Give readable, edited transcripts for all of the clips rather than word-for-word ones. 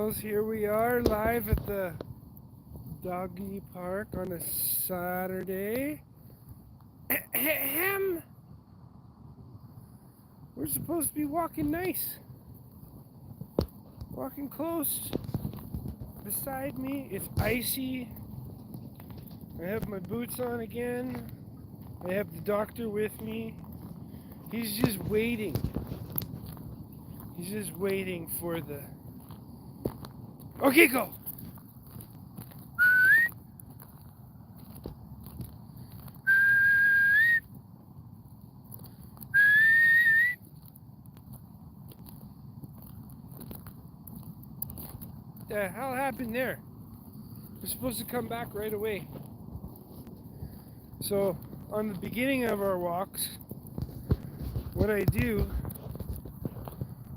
girls, here we are live at the doggy park on a Saturday. Ahem. We're supposed to be walking nice, walking close. Beside me, it's icy. I have my boots on again. I have the doctor with me. He's just waiting. He's just waiting for the... Okay, go! What the hell happened there? We're supposed to come back right away. So, on the beginning of our walks, what I do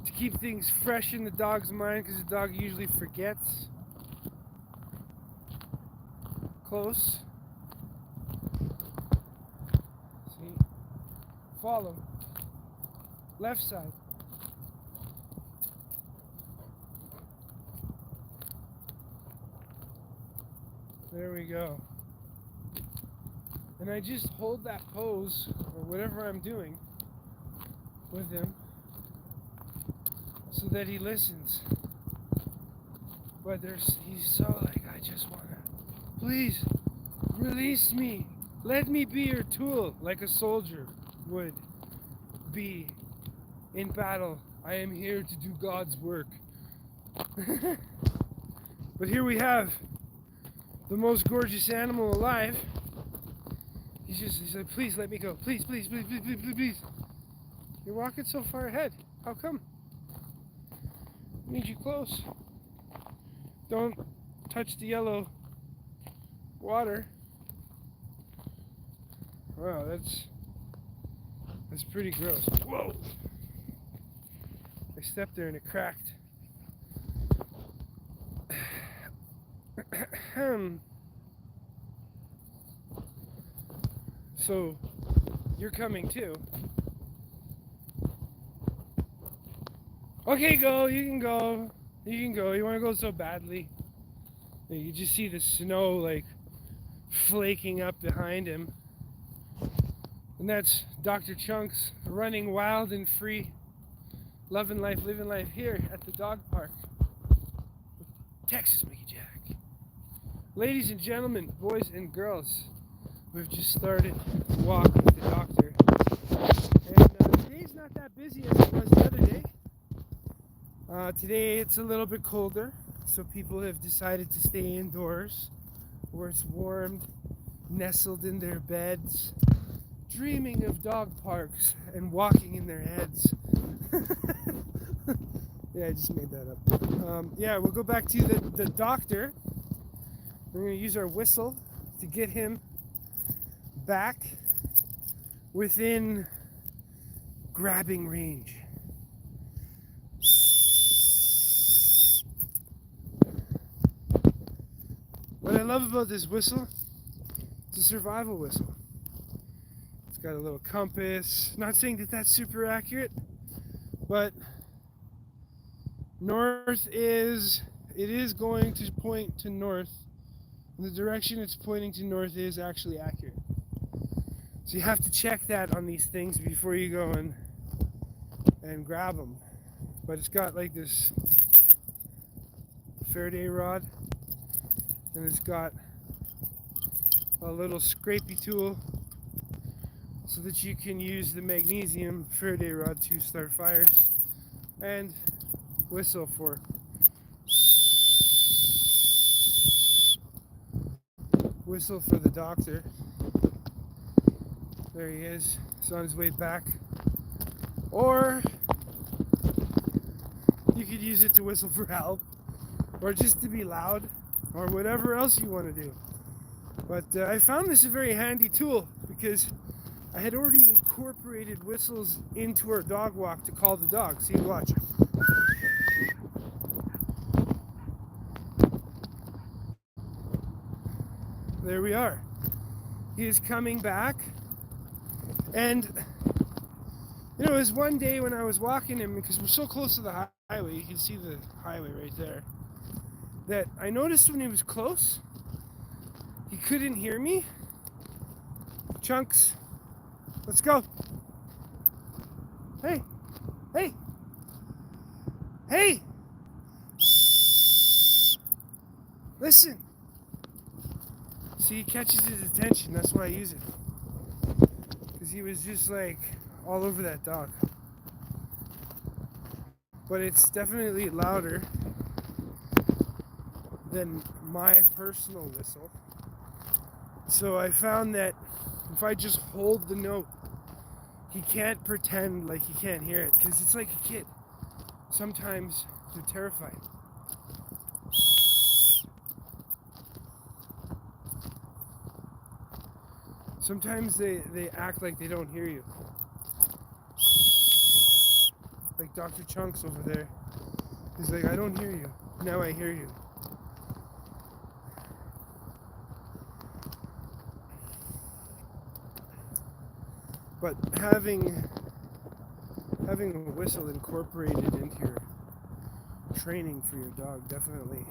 to keep things fresh in the dog's mind, because the dog usually forgets. Close. See? Follow. Left side. There we go. And I just hold that pose, or whatever I'm doing, with him, so that he listens. But he's so like, I just wanna, please, release me. Let me be your tool, like a soldier would be in battle. I am here to do God's work. But here we have the most gorgeous animal alive. He's like, please let me go. Please, please, please, please, please, please, please. You're walking so far ahead. How come? I need you close. Don't touch the yellow water. Wow, that's pretty gross. Whoa! I stepped there and it cracked. So, you're coming too. Okay, go. You can go. You can go. You want to go so badly. You just see the snow like flaking up behind him. And that's Dr. Chunks running wild and free, loving life, living life here at the dog park. Texas Mickey Jack. Ladies and gentlemen, boys and girls, we've just started to walk with the doctor. And today's not that busy as it was the other day. Today it's a little bit colder, so people have decided to stay indoors where it's warm, nestled in their beds, dreaming of dog parks and walking in their heads. Yeah, I just made that up. Yeah, we'll go back to the doctor. We're going to use our whistle to get him back within grabbing range. What I love about this whistle, it's a survival whistle. It's got a little compass. Not saying that that's super accurate, but it is going to point to north. And the direction it's pointing to north is actually accurate. So you have to check that on these things before you go and grab them. But it's got like this Faraday rod, and it's got a little scrapey tool so that you can use the magnesium Faraday rod to start fires, and whistle for the doctor. There he is. He's on his way back. Or you could use it to whistle for help, or just to be loud, or whatever else you want to do. But I found this a very handy tool because I had already incorporated whistles into our dog walk to call the dog. See, watch. There we are. He is coming back. And, you know, it was one day when I was walking him, because we're so close to the highway, you can see the highway right there. that I noticed when he was close, he couldn't hear me. Chunks, let's go. Hey, hey, hey, listen. See, it catches his attention, that's why I use it. Because he was just like all over that dog. But it's definitely louder than my personal whistle. So I found that if I just hold the note, he can't pretend like he can't hear it, because it's like a kid. Sometimes they're terrified. Sometimes they act like they don't hear you. Like Dr.chunks over there. He's like, I don't hear you. Now I hear you. But having a whistle incorporated into your training for your dog definitely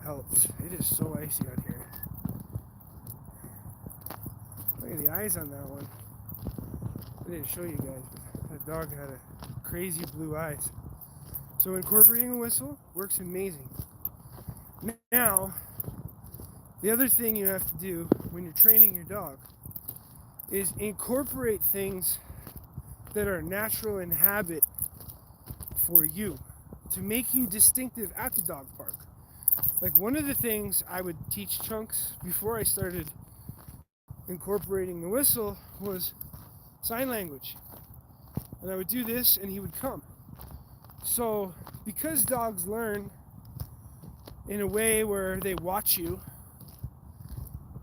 helps. It is so icy out here. Look at the eyes on that one. I didn't show you guys, but that dog had a crazy blue eyes. So incorporating a whistle works amazing. Now, the other thing you have to do when you're training your dog is incorporate things that are natural in habit for you to make you distinctive at the dog park. Like one of the things I would teach Chunks before I started incorporating the whistle was sign language. And I would do this and he would come. So because dogs learn in a way where they watch you,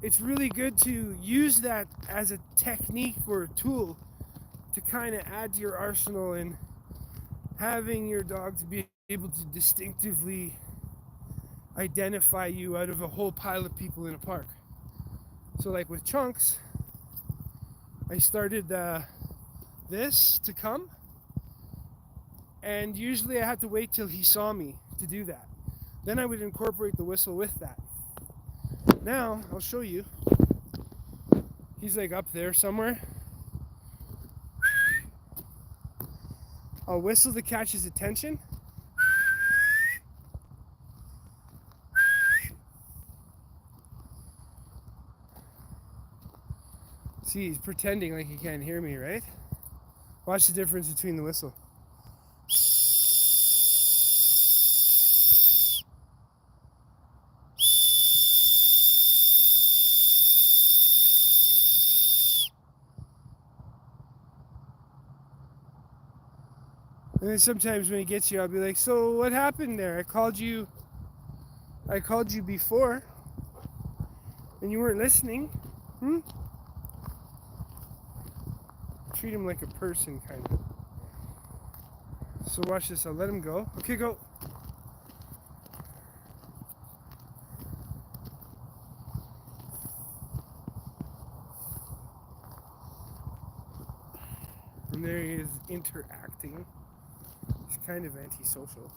it's really good to use that as a technique or a tool to kind of add to your arsenal in having your dog to be able to distinctively identify you out of a whole pile of people in a park. So like with Chunks, I started this to come, and usually I had to wait till he saw me to do that. Then I would incorporate the whistle with that. Now, I'll show you. He's like up there somewhere. I'll whistle to catch his attention. See, he's pretending like he can't hear me, right? Watch the difference between the whistle. And then sometimes when he gets you, I'll be like, so what happened there? I called you before, and you weren't listening. Treat him like a person, kind of. So watch this, I'll let him go. Okay, go. And there he is interacting. He's kind of antisocial.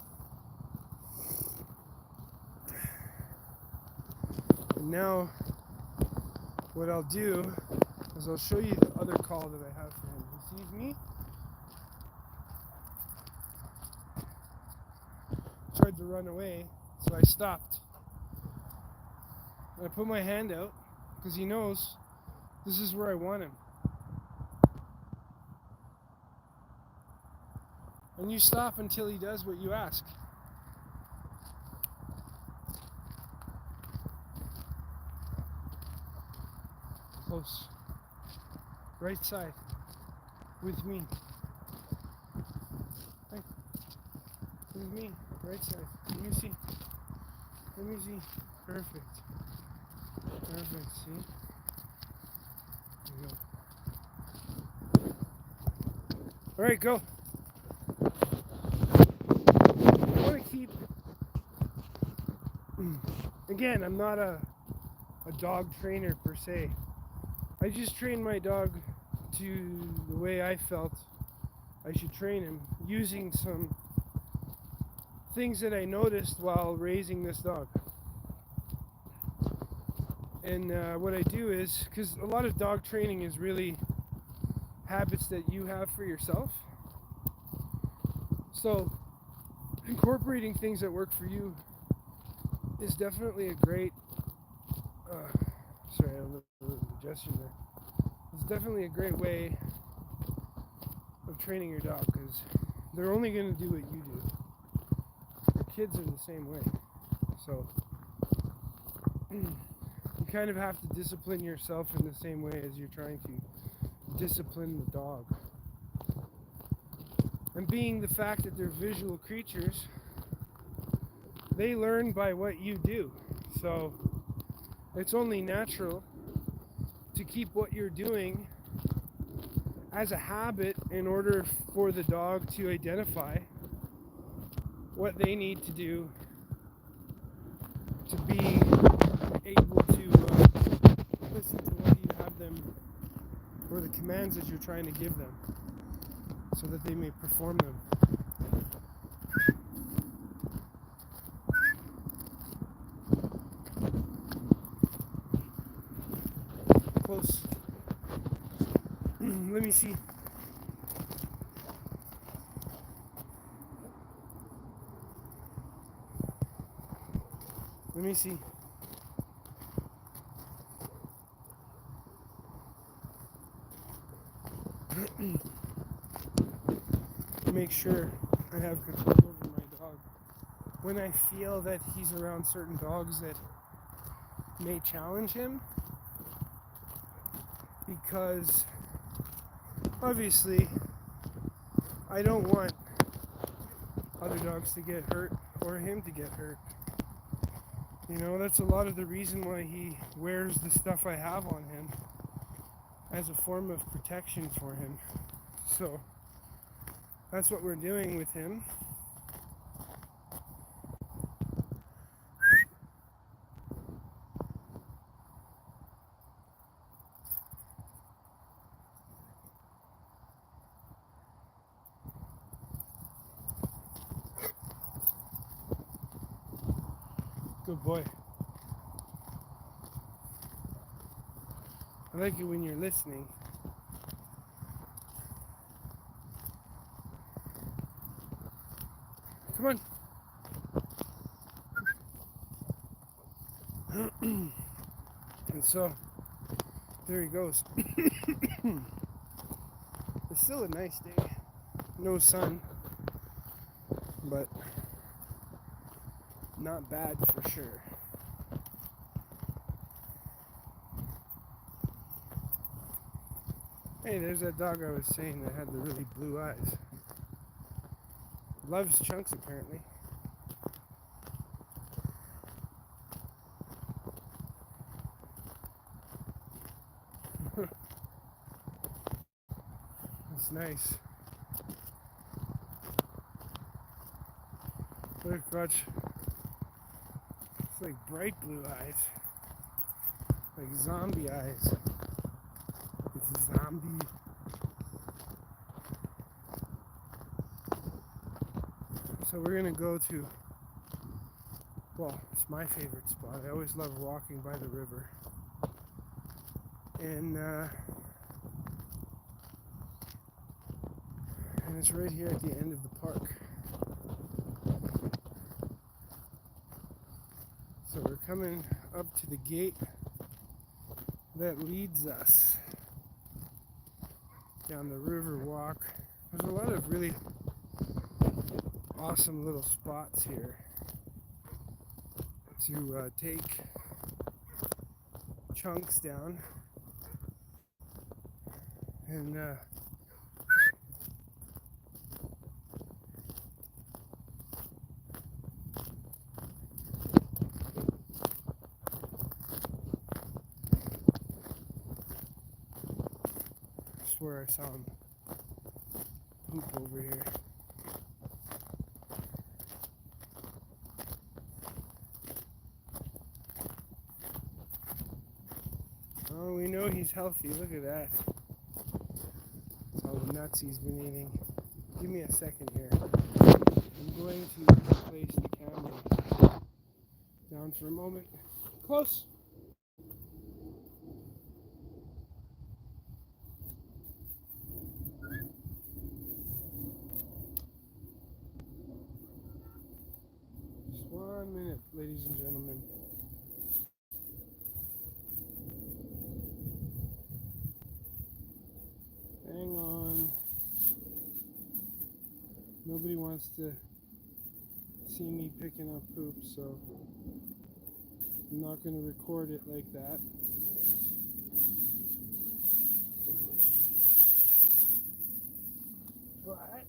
And now, what I'll do is I'll show you the other call that I have for him. He sees me. Tried to run away, so I stopped. And I put my hand out because he knows this is where I want him. And you stop until he does what you ask. Close. Right side. With me. Hey. With me. Right side. Let me see. Let me see. Perfect. Perfect. See? There you go. Alright, go. I want to keep... Again, I'm not a dog trainer per se. I just trained my dog to the way I felt I should train him, using some things that I noticed while raising this dog. And what I do is, because a lot of dog training is really habits that you have for yourself. So incorporating things that work for you is definitely a great, sorry, I have a little digestion there. It's definitely a great way of training your dog, because they're only going to do what you do. Your kids are the same way. So you kind of have to discipline yourself in the same way as you're trying to discipline the dog. And being the fact that they're visual creatures, they learn by what you do. So it's only natural to keep what you're doing as a habit in order for the dog to identify what they need to do to be able to listen to what you have them, or the commands that you're trying to give them, so that they may perform them. Close. Let me see. Let me see. Make sure I have control over my dog. When I feel that he's around certain dogs that may challenge him, because obviously I don't want other dogs to get hurt or him to get hurt. You know, that's a lot of the reason why he wears the stuff I have on him, as a form of protection for him. So that's what we're doing with him. Good boy. I like it when you're listening. Come on. And so, there he goes. It's still a nice day. No sun, but not bad for sure. Hey, there's that dog I was saying that had the really blue eyes. Loves Chunks, apparently. That's nice. Look, watch. It's like bright blue eyes. Like zombie eyes. It's a zombie. So we're gonna go to, well, it's my favorite spot. I always love walking by the river. And it's right here at the end of the park. So we're coming up to the gate that leads us down the river walk. There's a lot of really awesome little spots here to take Chunks down, and I swear I saw him poop over here. Oh, we know he's healthy. Look at that. All the nuts he's been eating. Give me a second here. I'm going to place the camera down for a moment. Close. Just 1 minute, ladies and gentlemen. Hang on. Nobody wants to see me picking up poop, so I'm not going to record it like that. But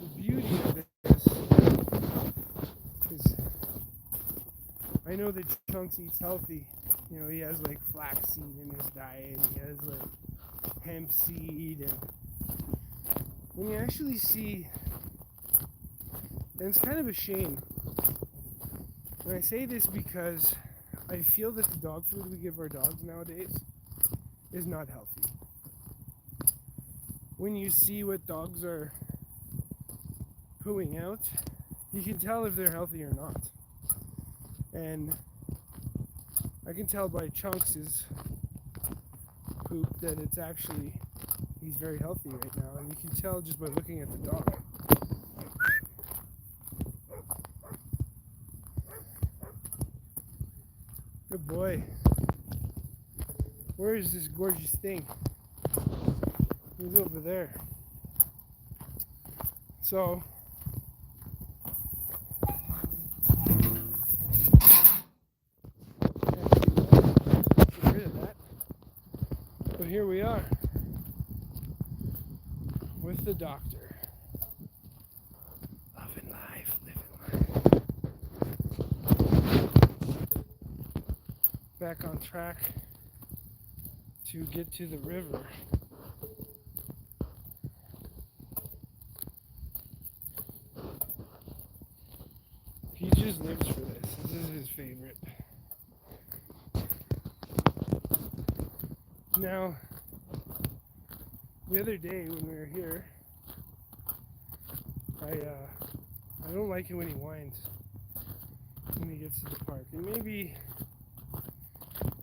the beauty of this is I know that Chunks eats healthy. You know, he has like flaxseed in his diet, he has like hemp seed, and when you actually see, and it's kind of a shame, and I say this because I feel that the dog food we give our dogs nowadays is not healthy. When you see what dogs are pooing out, you can tell if they're healthy or not. And I can tell by Chunks' poop that it's actually, he's very healthy right now. And you can tell just by looking at the dog. Good boy. Where is this gorgeous thing? He's over there. So, get rid of that. But here we are with the doctor. Loving life, living life. Back on track to get to the river. He just lives for this. This is his favorite. Now, the other day when we were here, I don't like it when he whines when he gets to the park. And maybe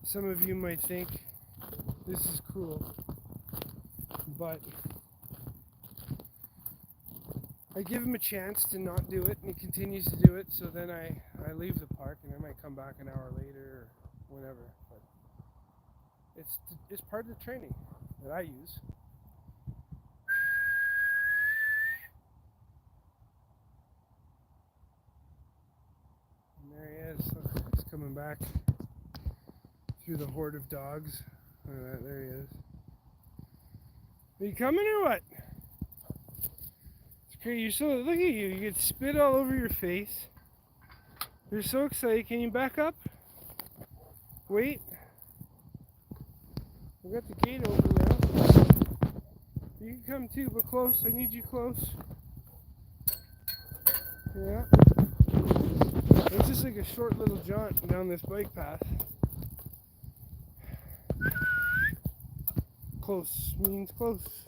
some of you might think this is cruel, but I give him a chance to not do it, and he continues to do it, so then I leave the park, and I might come back an hour later or whenever. But it's part of the training that I use. And there he is. Look, he's coming back through the horde of dogs. Look at that, there he is. Are you coming or what? You're so, look at you, you get spit all over your face. You're so excited. Can you back up? Wait. We got the gate open now. You can come too, but close. I need you close. Yeah. It's just like a short little jaunt down this bike path. Close means close.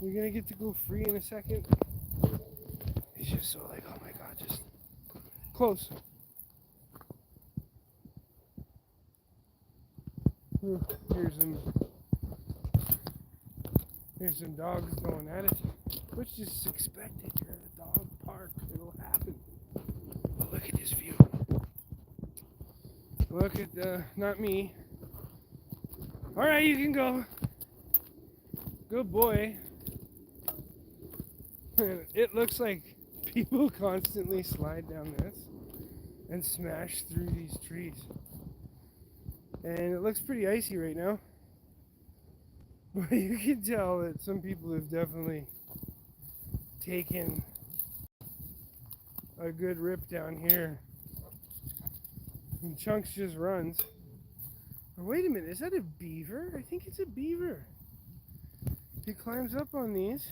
You're gonna get to go free in a second. He's just so like, oh my god, just close. Here's some dogs going at it. Which is expected. You're at a dog park. It'll happen. But look at this view. Look at not me. Alright, you can go. Good boy. It looks like people constantly slide down this and smash through these trees. And it looks pretty icy right now. But you can tell that some people have definitely taken a good rip down here. And Chunks just runs. Oh, wait a minute, is that a beaver? I think it's a beaver. He climbs up on these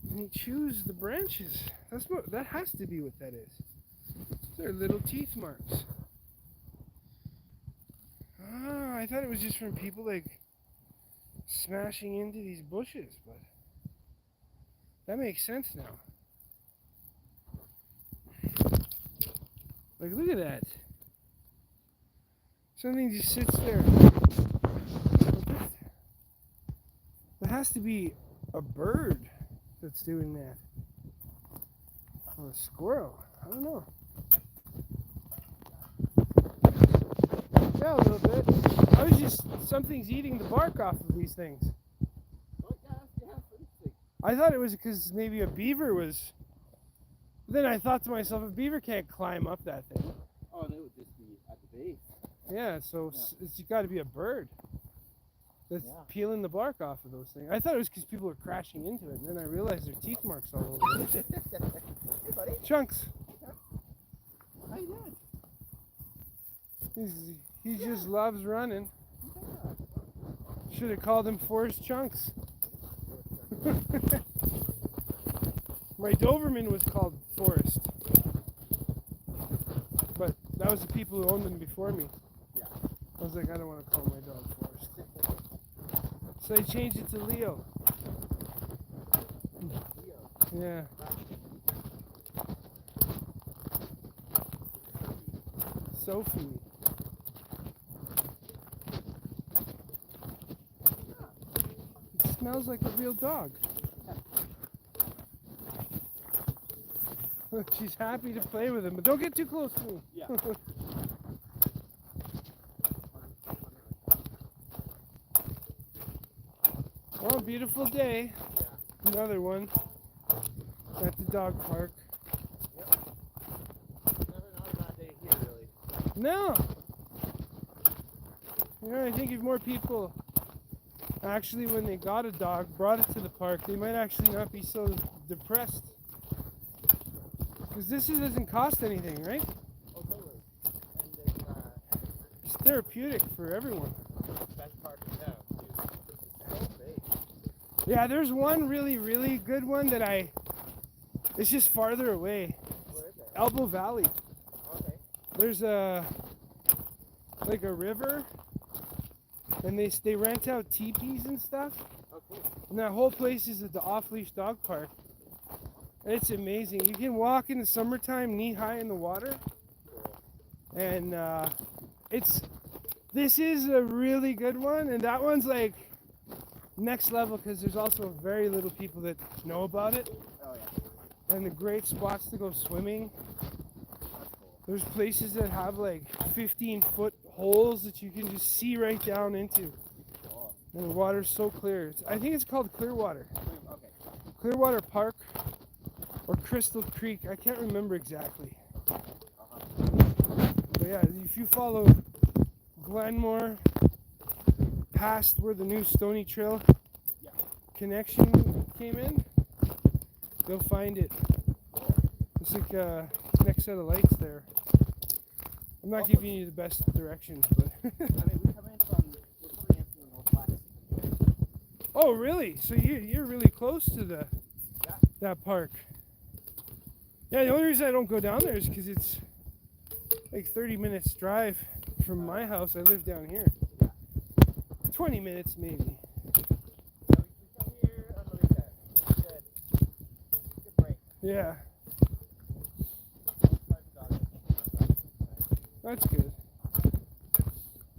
and he chews the branches. That has to be what that is. They're little teeth marks. Ah, I thought it was just from people like smashing into these bushes, but that makes sense now. Like, look at that. Something just sits there. There has to be a bird that's doing that. Or a squirrel. I don't know. Yeah, a little bit. I was just, something's eating the bark off of these things. I thought it was because maybe a beaver was. Then I thought to myself, a beaver can't climb up that thing. Oh, they would just be at the base. Yeah, so it's got to be a bird that's peeling the bark off of those things. I thought it was because people were crashing into it, and then I realized there are teeth marks all over it. Hey, buddy. Chunks. How you doing? He just loves running. Should have called him Forrest Chunks. My Doberman was called Forrest, but that was the people who owned them before me. Yeah. I was like, I don't want to call my dog Forrest. So I changed it to Leo. Yeah. Sophie. It smells like a real dog. She's happy to play with him, but don't get too close to me. Yeah. Oh, beautiful day. Yeah. Another one at the dog park. Yep. Never not a bad day here, really. No. You know, I think if more people actually, when they got a dog, brought it to the park, they might actually not be so depressed. Because this doesn't cost anything, right? Oh, totally. And It's therapeutic for everyone. the best part of town, too. It's so big. Yeah, there's one really, really good one that it's just farther away. Where is it? Elbow Valley. Okay. There's like a river, and they rent out teepees and stuff. Oh, cool. And that whole place is the off-leash dog park. It's amazing. You can walk in the summertime knee-high in the water. Cool. And this is a really good one, and that one's like next level because there's also very little people that know about it. Oh, yeah. And the great spots to go swimming. That's cool. There's places that have like 15-foot holes that you can just see right down into. Oh. And the water's so clear. I think it's called Clearwater. Okay. Clearwater Park or Crystal Creek. I can't remember exactly. But yeah, if you follow Glenmore past where the new Stony Trail connection came in, you'll find it. It's like next set of lights there. I'm not giving you the best directions, but I mean, we're coming in from the northwest. oh, really? So you're really close to that park. Yeah, the only reason I don't go down there is because it's like 30 minutes drive from my house. I live down here. 20 minutes maybe. So we come here on the weekend. Good. Good break. Yeah, that's good.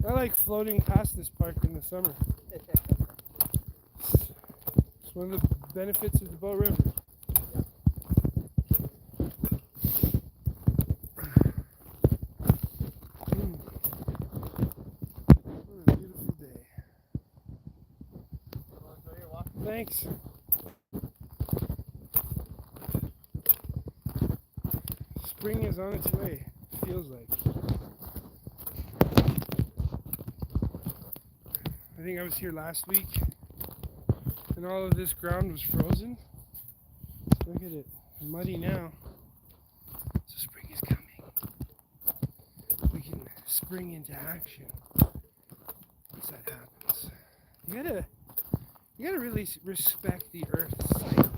I like floating past this park in the summer. It's one of the benefits of the Bow River. What a beautiful day. Thanks. Spring is on its way, feels like. I think I was here last week and all of this ground was frozen. Look at it, muddy now. So spring is coming. We can spring into action once that happens. You gotta really respect the Earth's cycle.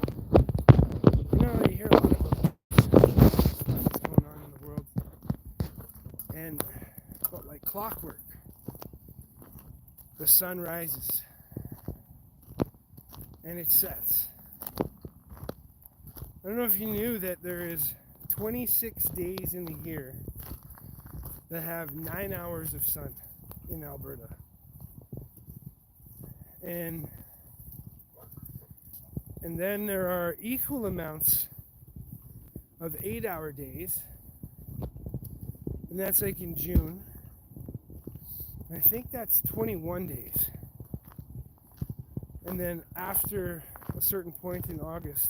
You know, you hear a lot about stuff that's going on in the world. clockwork. The sun rises and it sets. I don't know if you knew that there is 26 days in the year that have 9 hours of sun in Alberta. And then there are equal amounts of 8-hour days, and that's like in June. And I think that's 21 days. And then after a certain point in August,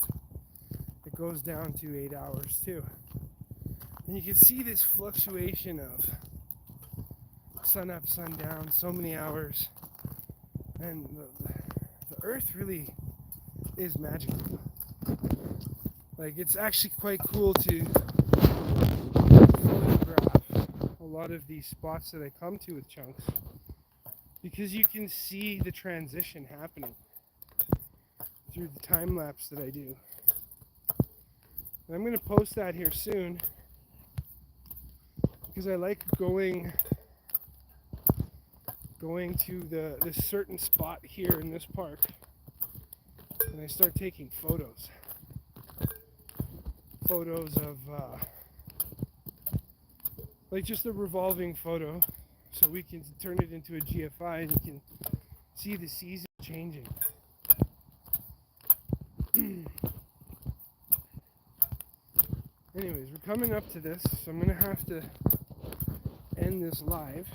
it goes down to 8 hours too. And you can see this fluctuation of sun up, sun down, so many hours. And the earth really is magical. Like, it's actually quite cool to photograph a lot of these spots that I come to with Chunks, because you can see the transition happening through the time lapse that I do. And I'm going to post that here soon, because I like going to this certain spot here in this park, and I start taking photos of like just a revolving photo, so we can turn it into a GFI and you can see the season changing. Anyways, we're coming up to this, so I'm gonna have to end this live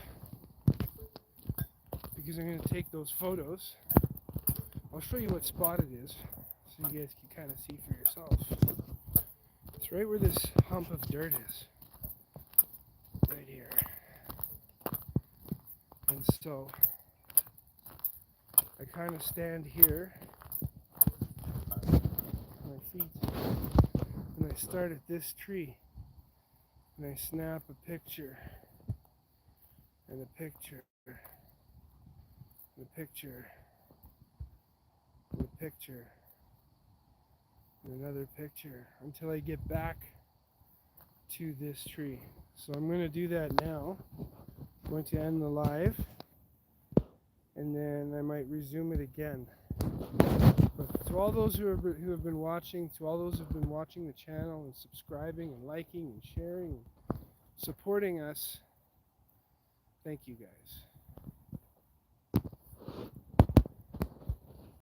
because I'm gonna take those photos. I'll show you what spot it is so you guys can kind of see for yourself. It's right where this hump of dirt is. Right here. And so I kind of stand here, my feet, and I start at this tree, and I snap a picture, and a picture, and a picture, and a picture, and another picture, until I get back to this tree. So I'm going to do that now. I'm going to end the live, and then I might resume it again. But to all those who have been watching, to all those who have been watching the channel and subscribing and liking and sharing and supporting us, thank you guys.